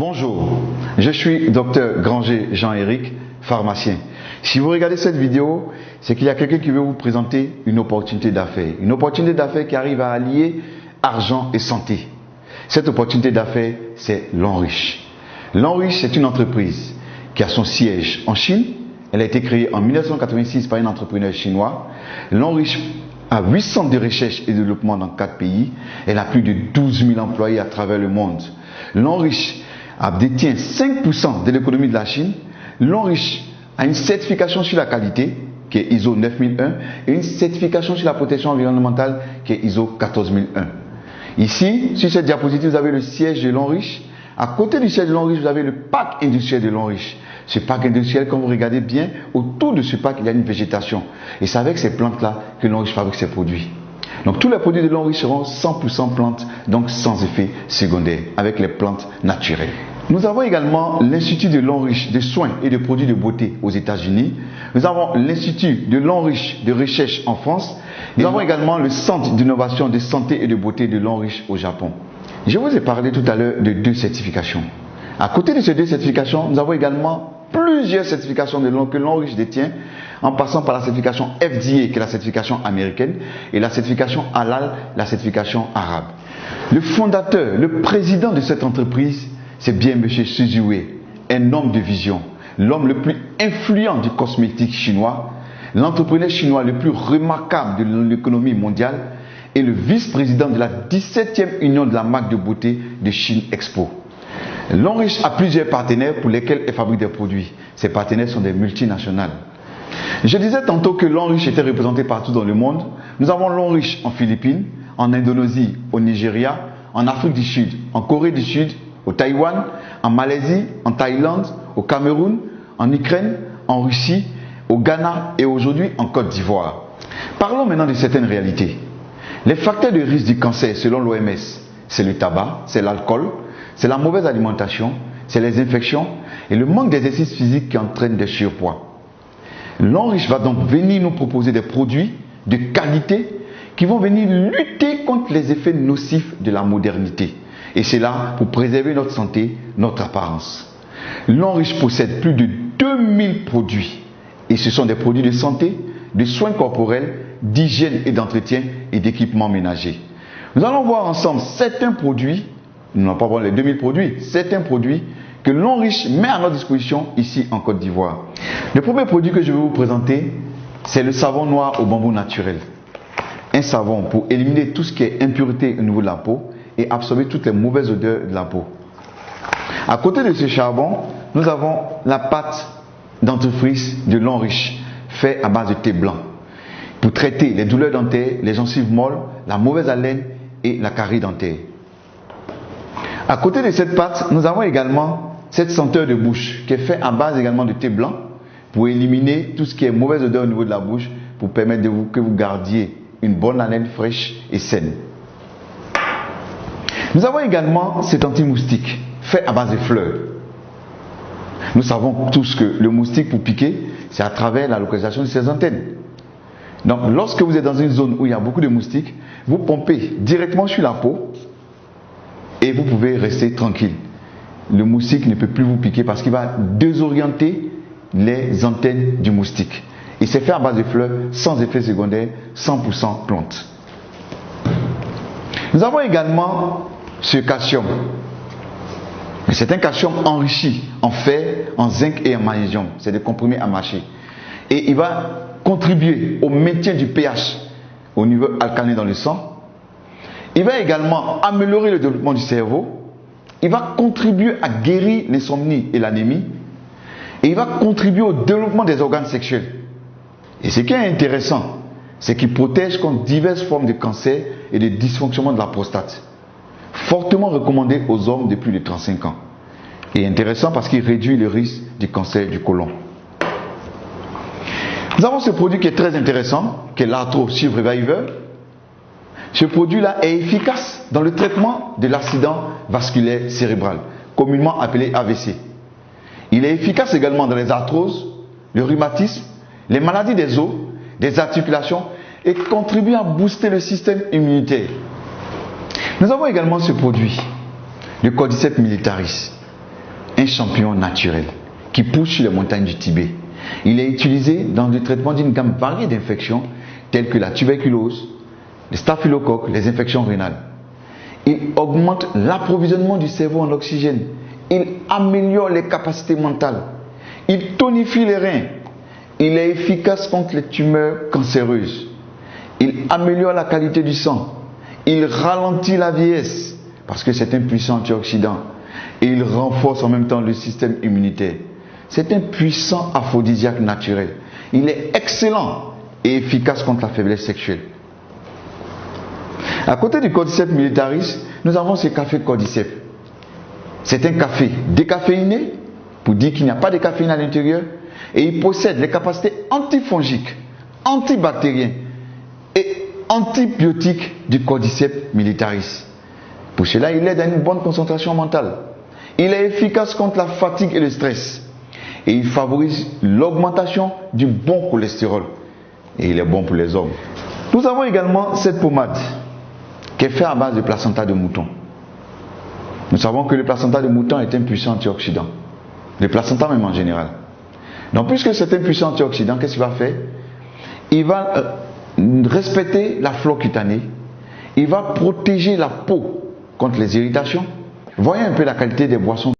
Bonjour, je suis Dr Granger Jean-Éric, pharmacien. Si vous regardez cette vidéo, c'est qu'il y a quelqu'un qui veut vous présenter une opportunité d'affaires. Une opportunité d'affaires qui arrive à allier argent et santé. Cette opportunité d'affaires, c'est L'Enriche. L'Enriche, c'est une entreprise qui a son siège en Chine. Elle a été créée en 1986 par un entrepreneur chinois. L'Enriche a 8 centres de recherche et de développement dans 4 pays. Elle a plus de 12 000 employés à travers le monde. L'Enriche détient 5% de l'économie de la Chine. L'Enriche a une certification sur la qualité qui est ISO 9001 et une certification sur la protection environnementale qui est ISO 14001. Ici, sur cette diapositive, vous avez le siège de L'Enriche. À côté du siège de L'Enriche, vous avez le parc industriel de L'Enriche. Ce parc industriel, quand vous regardez bien, autour de ce parc, il y a une végétation. Et c'est avec ces plantes-là que L'Enriche fabrique ses produits. Donc tous les produits de L'Enriche seront 100% plantes, donc sans effet secondaire, avec les plantes naturelles. Nous avons également l'Institut de L'Enriche de soins et de produits de beauté aux États-Unis. Nous avons l'Institut de L'Enriche de recherche en France. Nous avons également le Centre d'innovation de santé et de beauté de L'Enriche au Japon. Je vous ai parlé tout à l'heure de 2 certifications. À côté de ces 2 certifications, nous avons également plusieurs certifications que L'Enriche détient, en passant par la certification FDA, qui est la certification américaine, et la certification Halal, la arabe. Le fondateur, le président de cette entreprise, c'est bien M. Su Ziwei, un homme de vision, l'homme le plus influent du cosmétique chinois, l'entrepreneur chinois le plus remarquable de l'économie mondiale et le vice-président de la 17e union de la marque de beauté de Chine Expo. L'Enriche a plusieurs partenaires pour lesquels elle fabrique des produits. Ces partenaires sont des multinationales. Je disais tantôt que L'Enriche était représenté partout dans le monde. Nous avons L'Enriche en Philippines, en Indonésie, au Nigeria, en Afrique du Sud, en Corée du Sud, au Taïwan, en Malaisie, en Thaïlande, au Cameroun, en Ukraine, en Russie, au Ghana et aujourd'hui en Côte d'Ivoire. Parlons maintenant de certaines réalités. Les facteurs de risque du cancer selon l'OMS, c'est le tabac, c'est l'alcool, c'est la mauvaise alimentation, c'est les infections et le manque d'exercice physique qui entraîne des surpoids. L'Enriche va donc venir nous proposer des produits de qualité qui vont venir lutter contre les effets nocifs de la modernité. Et c'est là pour préserver notre santé, notre apparence. L'Enriche possède plus de 2000 produits. Et ce sont des produits de santé, de soins corporels, d'hygiène et d'entretien et d'équipements ménagers. Nous allons voir ensemble certains produits, nous n'allons pas voir les 2000 produits, certains produits que L'Enriche met à notre disposition ici en Côte d'Ivoire. Le premier produit que je vais vous présenter, c'est le savon noir au bambou naturel. Un savon pour éliminer tout ce qui est impureté au niveau de la peau et absorber toutes les mauvaises odeurs de la peau. À côté de ce charbon, nous avons la pâte dentifrice de L'Enriche, fait à base de thé blanc, pour traiter les douleurs dentaires, les gencives molles, la mauvaise haleine et la carie dentaire. À côté de cette pâte, nous avons également cette senteur de bouche, qui est fait à base également de thé blanc, pour éliminer tout ce qui est mauvaise odeur au niveau de la bouche, pour permettre que vous gardiez une bonne haleine fraîche et saine. Nous avons également cet anti-moustique fait à base de fleurs. Nous savons tous que le moustique pour piquer, c'est à travers la localisation de ses antennes. Donc lorsque vous êtes dans une zone où il y a beaucoup de moustiques, vous pompez directement sur la peau et vous pouvez rester tranquille. Le moustique ne peut plus vous piquer parce qu'il va désorienter les antennes du moustique. Et c'est fait à base de fleurs, sans effet secondaire, 100% plante. Nous avons également ce calcium. C'est un calcium enrichi en fer, en zinc et en magnésium. C'est des comprimés à mâcher. Et il va contribuer au maintien du pH au niveau alcalin dans le sang. Il va également améliorer le développement du cerveau. Il va contribuer à guérir l'insomnie et l'anémie. Et il va contribuer au développement des organes sexuels. Et ce qui est intéressant, c'est qu'il protège contre diverses formes de cancer et de dysfonctionnement de la prostate. Fortement recommandé aux hommes de plus de 35 ans. Et intéressant parce qu'il réduit le risque du cancer du côlon. Nous avons ce produit qui est très intéressant, qui est l'Arthro Shield Reviver. Ce produit-là est efficace dans le traitement de l'accident vasculaire cérébral, communément appelé AVC. Il est efficace également dans les arthroses, le rhumatisme, les maladies des os, des articulations et contribue à booster le système immunitaire. Nous avons également ce produit, le Cordyceps militaris. un champignon naturel qui pousse sur les montagnes du Tibet. Il est utilisé dans le traitement d'une gamme variée d'infections telles que la tuberculose, les staphylocoques, les infections rénales. Il augmente l'approvisionnement du cerveau en oxygène. Il améliore les capacités mentales. Il tonifie les reins. Il est efficace contre les tumeurs cancéreuses. Il améliore la qualité du sang. Il ralentit la vieillesse parce que c'est un puissant antioxydant. Et il renforce en même temps le système immunitaire. C'est un puissant aphrodisiaque naturel. Il est excellent et efficace contre la faiblesse sexuelle. À côté du Cordyceps militaris, nous avons ce café Cordyceps. C'est un café décaféiné, pour dire qu'il n'y a pas de caféine à l'intérieur, et il possède les capacités antifongiques, antibactériennes et antibiotiques du Cordyceps militaris. Pour cela, il aide à une bonne concentration mentale. Il est efficace contre la fatigue et le stress. Et il favorise l'augmentation du bon cholestérol. Et il est bon pour les hommes. Nous avons également cette pommade qui est faite à base de placenta de mouton. Nous savons que le placenta de mouton est un puissant antioxydant. Le placenta même en général. Donc puisque c'est un puissant antioxydant, qu'est-ce qu'il va faire? Il va respecter la flore cutanée. Il va protéger la peau contre les irritations. Voyez un peu la qualité des boissons